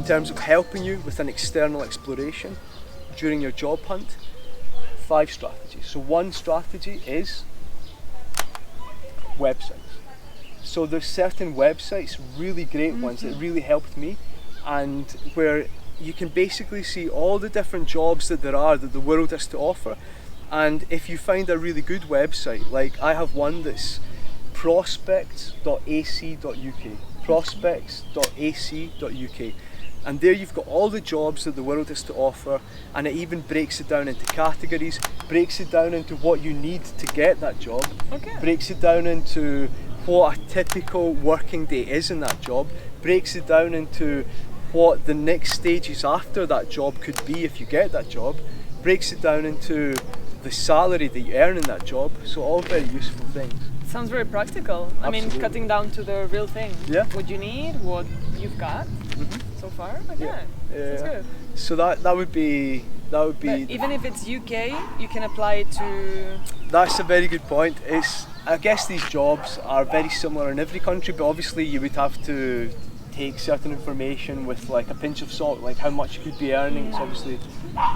terms of helping you with an external exploration during your job hunt, 5 strategies. So one strategy is websites. So there's certain websites, really great ones that really helped me, and where you can basically see all the different jobs that there are that the world has to offer. And if you find a really good website, like I have one that's prospects.ac.uk, prospects.ac.uk, and there you've got all the jobs that the world has to offer, and it even breaks it down into categories, breaks it down into what you need to get that job, breaks it down into what a typical working day is in that job, breaks it down into what the next stages after that job could be if you get that job, breaks it down into the salary that you earn in that job. So all very useful things. Sounds very practical. I mean, cutting down to the real thing. Yeah. What you need, what you've got so far. But sounds good. So that would be. But even if it's UK, you can apply it to. That's a very good point. I guess these jobs are very similar in every country, but obviously you would have to take certain information with like a pinch of salt, like how much you could be earning. So obviously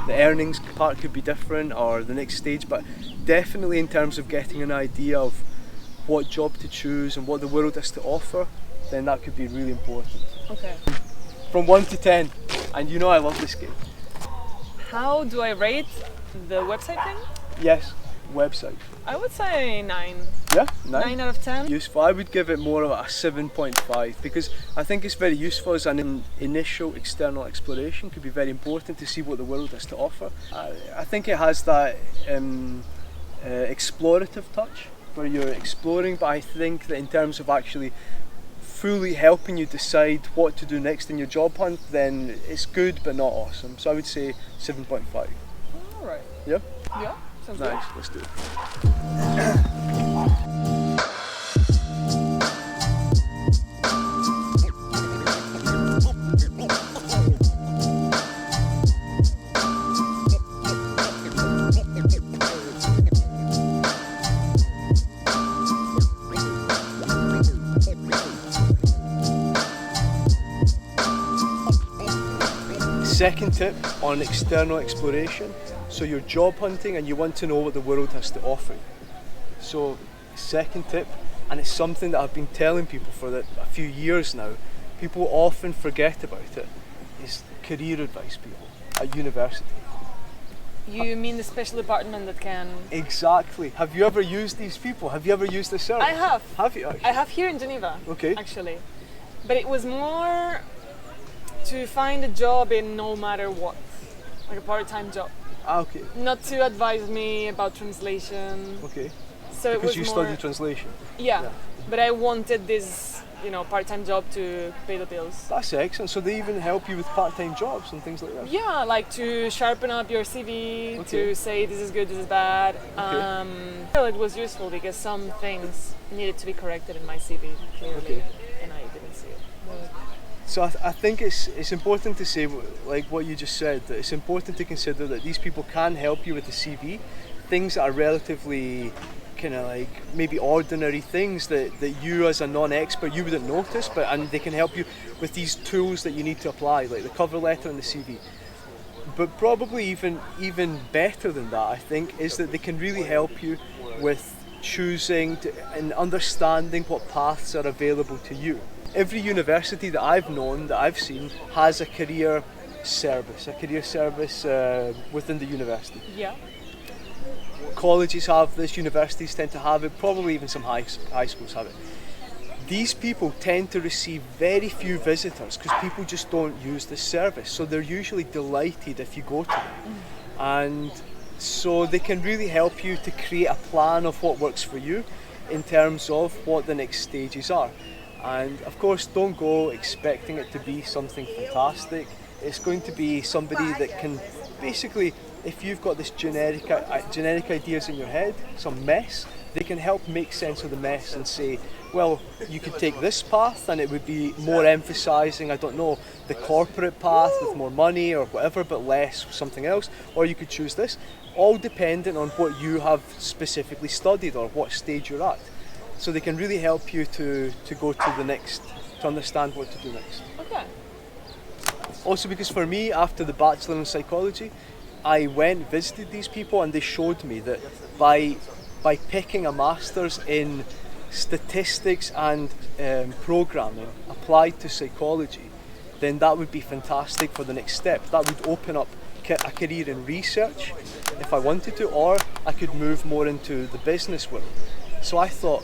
the earnings part could be different, or the next stage, but definitely in terms of getting an idea of what job to choose and what the world has to offer, then that could be really important. Okay. From 1 to 10, and you know I love this game. How do I rate the website thing? Yes, website. I would say 9. Yeah, 9 out of 10. Useful. I would give it more of a 7.5 because I think it's very useful as an initial external exploration. Could be very important to see what the world has to offer. I think it has that explorative touch where you're exploring, but I think that in terms of actually fully helping you decide what to do next in your job hunt, then it's good but not awesome. So I would say 7.5. Alright. Yeah? Yeah, sounds Nice, let's do it. Second tip on external exploration. So you're job hunting and you want to know what the world has to offer. So second tip, and it's something that I've been telling people for a few years now, people often forget about it, is career advice people at university. You mean the special department that can... Exactly. Have you ever used these people? Have you ever used this service? I have. Have you actually? I have here in Geneva. Okay. Actually. But it was more to find a job in no matter what. Like a part-time job. Okay. Not to advise me about translation. Okay. So it Because was you more... study translation. Yeah. But I wanted this, part-time job to pay the bills. That's excellent. So they even help you with part-time jobs and things like that? Yeah, like to sharpen up your CV, to say this is good, this is bad. Well, it was useful because some things needed to be corrected in my CV clearly, and I didn't see it. So I think it's important to say, like what you just said, that it's important to consider that these people can help you with the CV, things that are relatively kind of like maybe ordinary things that you as a non-expert you wouldn't notice, and they can help you with these tools that you need to apply, like the cover letter and the CV. But probably even better than that, I think, is that they can really help you with choosing and understanding what paths are available to you. Every university that I've known, that I've seen, has a career service within the university. Yeah. Colleges have this, universities tend to have it, probably even some high schools have it. These people tend to receive very few visitors because people just don't use this service, so they're usually delighted if you go to them. And so they can really help you to create a plan of what works for you in terms of what the next stages are. And of course, don't go expecting it to be something fantastic. It's going to be somebody that can basically, if you've got this generic ideas in your head, some mess, they can help make sense of the mess and say, well, you could take this path and it would be more emphasising, I don't know, the corporate path with more money or whatever, but less something else, or you could choose this, all dependent on what you have specifically studied or what stage you're at. So they can really help you to go to the next, to understand what to do next. Okay. Also because for me, after the Bachelor in Psychology, I went, visited these people, and they showed me that by picking a Master's in statistics and programming applied to psychology, then that would be fantastic for the next step. That would open up a career in research if I wanted to, or I could move more into the business world. So I thought,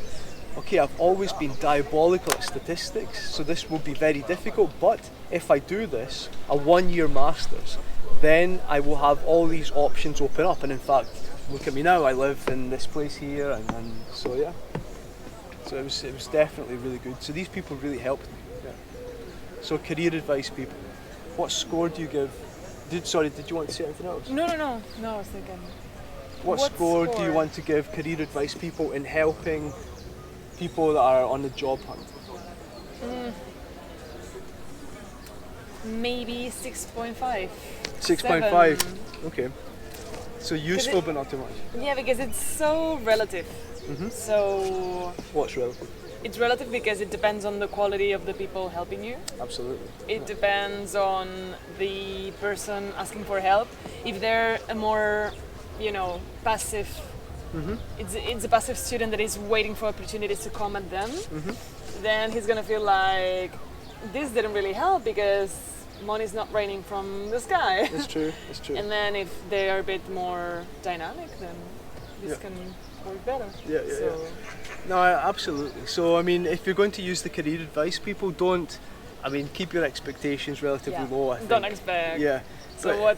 okay, I've always been diabolical at statistics, so this will be very difficult, but if I do this, a 1-year Master's, then I will have all these options open up. And in fact, look at me now, I live in this place here, and so yeah. So it was definitely really good. So these people really helped me. Yeah. So career advice, people. What score do you give? Did you want to say anything else? No, I was thinking. What score do you want to give career advice people in helping people that are on the job hunt? Maybe 6.5. 6.5. Okay. So useful, but not too much. Yeah, because it's so relative. So What's relative? it's relative because it depends on the quality of the people helping you. Absolutely. It depends on the person asking for help. If they're a more, passive, it's a passive student that is waiting for opportunities to come at them, then he's gonna feel like this didn't really help because money's not raining from the sky. It's true. It's true. And then if they are a bit more dynamic, then this can work better. Yeah. No, absolutely. So, I mean, if you're going to use the career advice, people keep your expectations relatively low, I think. Don't expect. Yeah. So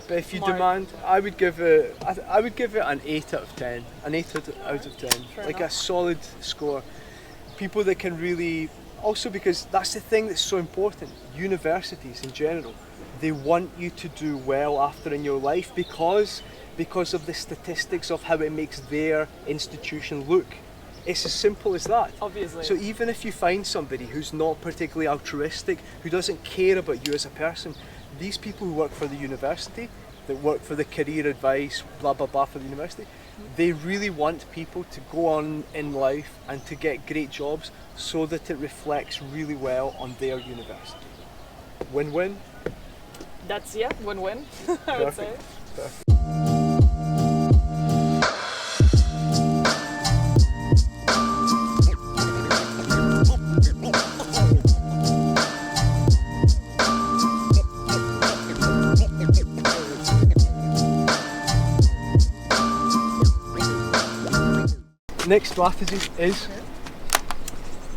But if you demand, I would give it an 8 out of 10. An 8 out of 10. Fair like enough. a solid score. People that can really, also because that's the thing that's so important. Universities in general, they want you to do well after in your life because of the statistics of how it makes their institution look. It's as simple as that. Obviously. So even if you find somebody who's not particularly altruistic, who doesn't care about you as a person, these people who work for the university, that work for the career advice, blah blah blah for the university, they really want people to go on in life and to get great jobs so that it reflects really well on their university. Win-win? That's win-win. I would say. Perfect. Next strategy is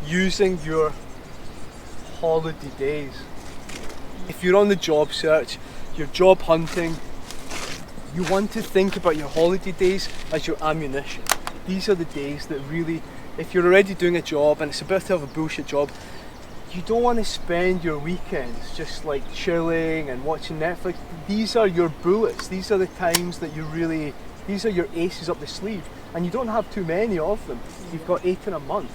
using your holiday days. If you're on the job search, you're job hunting, you want to think about your holiday days as your ammunition. These are the days that really, if you're already doing a job and it's a bit of a bullshit job, you don't want to spend your weekends just like chilling and watching Netflix. These are your bullets. These are the times that these are your aces up the sleeve. And you don't have too many of them. You've got 8 in a month.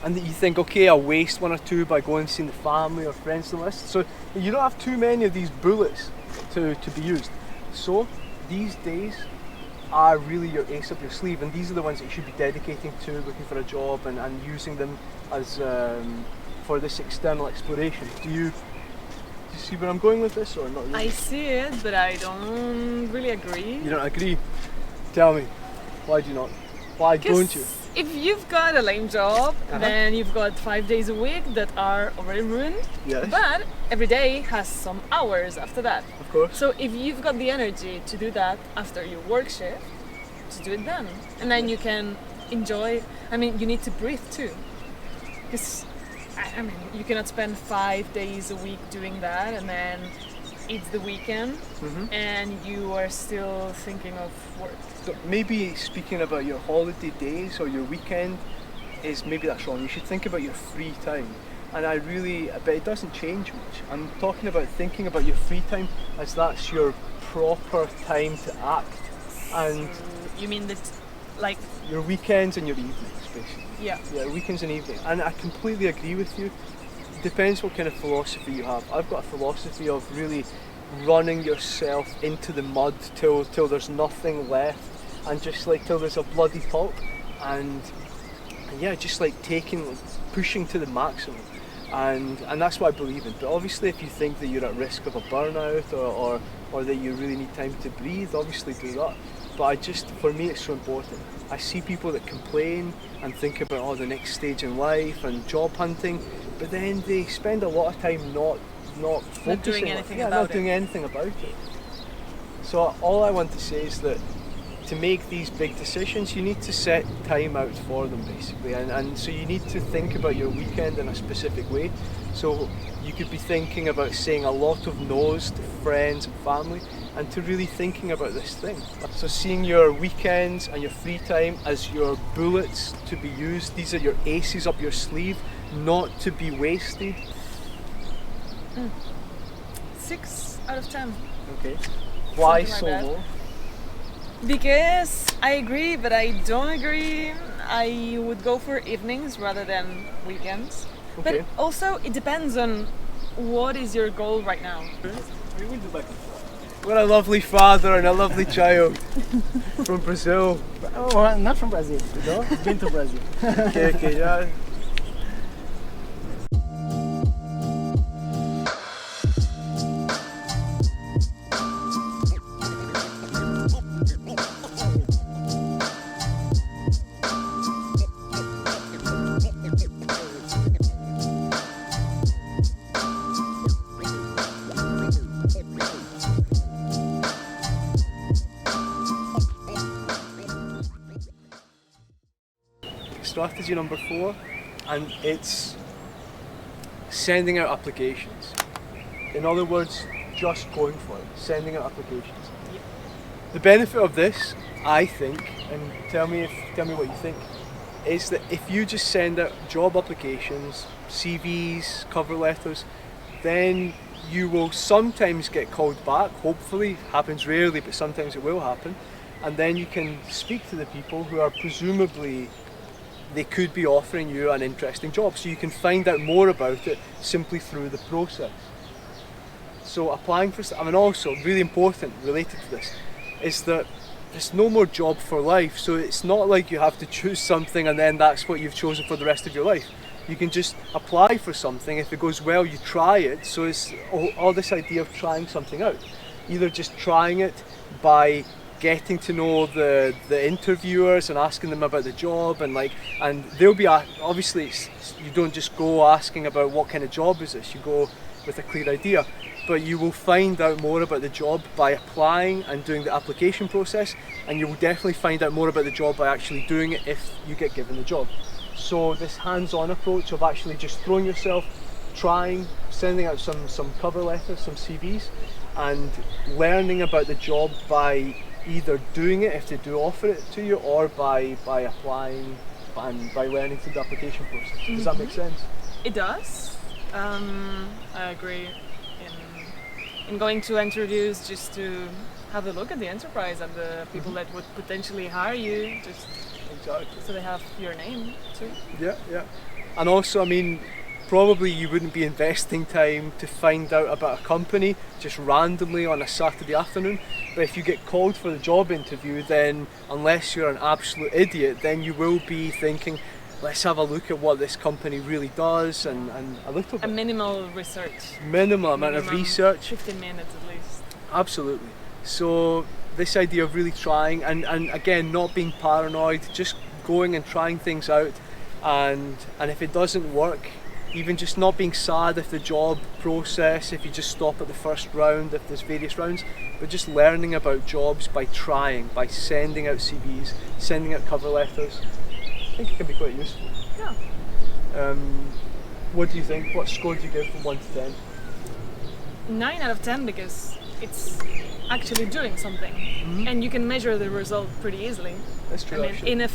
And you think, okay, I'll waste 1 or 2 by going and seeing the family or friends and this. So you don't have too many of these bullets to be used. So these days are really your ace up your sleeve, and these are the ones that you should be dedicating to looking for a job and using them as for this external exploration. Do you see where I'm going with this or not really? I see it, but I don't really agree. You don't agree? Tell me. Why do you not? Why don't you? If you've got a lame job, then you've got 5 days a week that are already ruined. Yes. But every day has some hours after that. Of course. So if you've got the energy to do that after your work shift, just do it then. And then you can enjoy. You need to breathe too. Because, you cannot spend 5 days a week doing that and then it's the weekend and you are still thinking of work. So maybe speaking about your holiday days or your weekend maybe that's wrong. You should think about your free time. And but it doesn't change much. I'm talking about thinking about your free time as that's your proper time to act. And you mean that, like your weekends and your evenings, basically. Yeah. Yeah, weekends and evenings. And I completely agree with you. Depends what kind of philosophy you have. I've got a philosophy of really running yourself into the mud till there's nothing left, and just like till there's a bloody pulp, and yeah, just like pushing to the maximum. and that's what I believe in. But obviously, if you think that you're at risk of a burnout or that you really need time to breathe, obviously do that. But for me, it's so important. I see people that complain and think about the next stage in life and job hunting, but then they spend a lot of time not focusing, Not doing anything about not doing anything about it. So all I want to say is that to make these big decisions, you need to set time out for them, basically, and so you need to think about your weekend in a specific way. So you could be thinking about saying a lot of no's to friends and family, and to really thinking about this thing. So seeing your weekends and your free time as your bullets to be used. These are your aces up your sleeve, not to be wasted. 6 out of 10. Okay. Why Something so like that. low? Because I agree, but I don't agree. I would go for evenings rather than weekends. Okay. But also, it depends on what is your goal right now. What a lovely father and a lovely child from Brazil. Oh, not from Brazil. No, been to Brazil. Okay, yeah. Strategy number 4, and it's sending out applications. In other words, just going for it, sending out applications. The benefit of this, I think, and tell me what you think, is that if you just send out job applications, CVs, cover letters, then you will sometimes get called back. Hopefully, happens rarely, but sometimes it will happen, and then you can speak to the people who are presumably they could be offering you an interesting job, so you can find out more about it simply through the process. So applying for, also really important related to this is that there's no more job for life, so it's not like you have to choose something and then that's what you've chosen for the rest of your life. You can just apply for something. If it goes well, you try it. So it's all this idea of trying something out, either just trying it by getting to know the interviewers and asking them about the job, and they'll be obviously you don't just go asking about what kind of job is this, you go with a clear idea, but you will find out more about the job by applying and doing the application process, and you will definitely find out more about the job by actually doing it if you get given the job. So this hands-on approach of actually just throwing yourself, trying, sending out some cover letters, some CVs, and learning about the job by either doing it if they do offer it to you, or by applying and by learning through the application process. Does that make sense? It does. I agree in going to interviews just to have a look at the enterprise and the people that would potentially hire you, just Exactly. so they have your name too. Yeah. And also, probably you wouldn't be investing time to find out about a company just randomly on a Saturday afternoon, but if you get called for the job interview, then unless you're an absolute idiot, then you will be thinking, let's have a look at what this company really does, and a little bit. A minimal research. Minimal amount of research. 15 minutes at least. Absolutely. So this idea of really trying, and again, not being paranoid, just going and trying things out, and if it doesn't work, even just not being sad if the job process, if you just stop at the first round, if there's various rounds, but just learning about jobs by trying, by sending out CVs, sending out cover letters. I think it can be quite useful. Yeah. What do you think? What score do you give from 1 to 10? 9 out of 10 because it's actually doing something, and you can measure the result pretty easily. That's true. If in a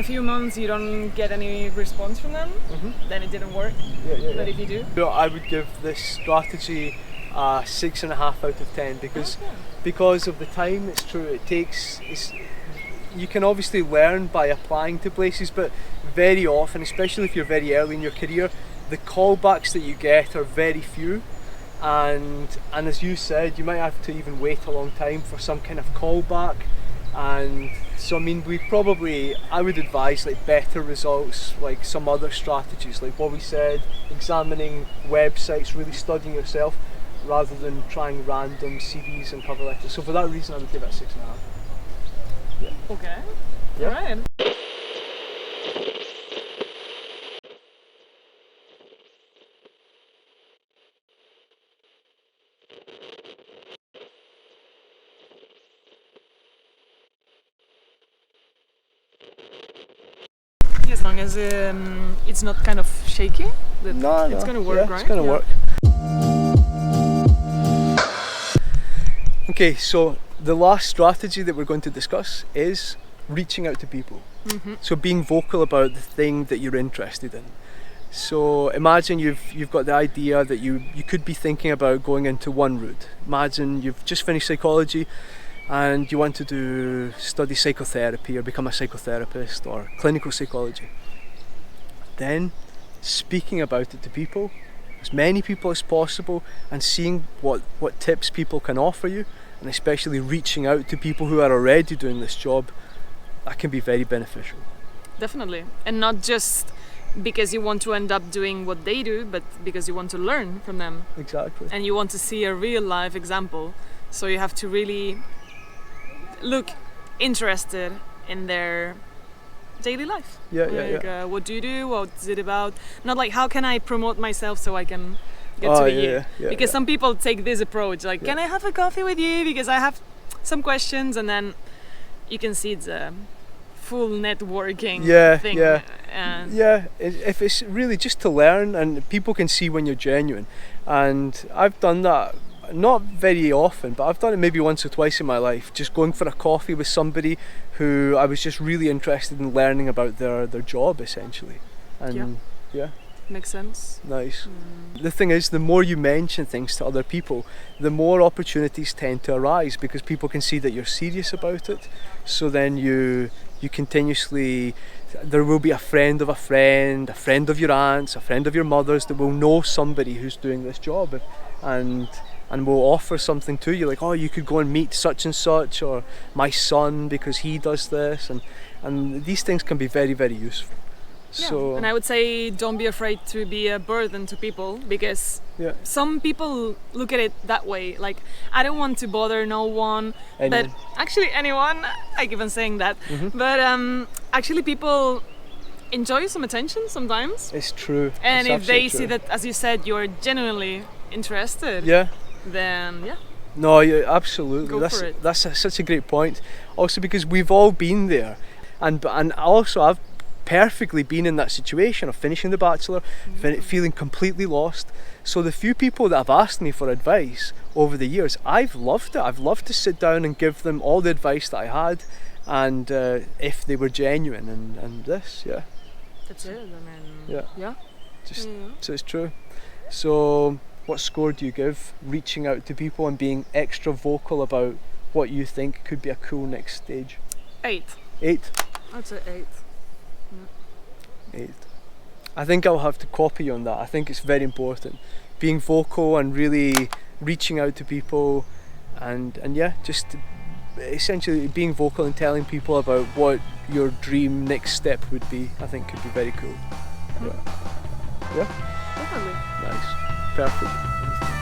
few months you don't get any response from them, then it didn't work. Yeah. But if you do, So I would give this strategy a 6.5 out of 10 because of the time. It's true. It takes. You can obviously learn by applying to places, but very often, especially if you're very early in your career, the callbacks that you get are very few. And as you said, you might have to even wait a long time for some kind of callback, And so I mean, I would advise like better results, like some other strategies, like what we said, examining websites, really studying yourself, rather than trying random CVs and cover letters. So for that reason, I would give it a 6.5. Okay. Yeah. All right. As long as it's not kind of shaky, that it's gonna work, yeah, right? It's gonna Yeah. work. Okay, so the last strategy that we're going to discuss is reaching out to people. So being vocal about the thing that you're interested in. So imagine you've got the idea that you could be thinking about going into one route. Imagine you've just finished psychology and you want to study psychotherapy or become a psychotherapist or clinical psychology. Then speaking about it to people, as many people as possible, and seeing what tips people can offer you, and especially reaching out to people who are already doing this job, that can be very beneficial. Definitely. And not just because you want to end up doing what they do, but because you want to learn from them. Exactly. And you want to see a real life example. So you have to really look interested in their daily life. Yeah. What do you do? What's it about? Not like, how can I promote myself so I can get to be here? Because some people take this approach, like, can I have a coffee with you? Because I have some questions, and then you can see it's a full networking thing. And if it's really just to learn, and people can see when you're genuine. And I've done that, not very often, but I've done it maybe once or twice in my life, just going for a coffee with somebody who I was just really interested in learning about their job, essentially. And makes sense. Nice. The thing is, the more you mention things to other people, the more opportunities tend to arise, because people can see that you're serious about it. So then you continuously, there will be a friend of your aunt's, a friend of your mother's that will know somebody who's doing this job, and will offer something to you, like, oh, you could go and meet such and such, or my son, because he does this, and these things can be very, very useful. So, and I would say, don't be afraid to be a burden to people, because some people look at it that way, like, I don't want to bother no one. But actually anyone, I keep on saying that, but actually people enjoy some attention sometimes. It's true. And if they see that, as you said, you're genuinely interested, then no, absolutely, for it. That's such a great point. Also, because we've all been there, and also I've perfectly been in that situation of finishing the Bachelor, feeling completely lost. So the few people that have asked me for advice over the years, I've loved it. I've loved to sit down and give them all the advice that I had, and if they were genuine, and this, that's it. I mean, so it's true. So what score do you give reaching out to people and being extra vocal about what you think could be a cool next stage? 8. 8? I'd say 8. 8. I think I'll have to copy you on that. I think it's very important. Being vocal and really reaching out to people, and just essentially being vocal and telling people about what your dream next step would be, I think could be very cool. Yeah? Definitely. Nice. Perfect.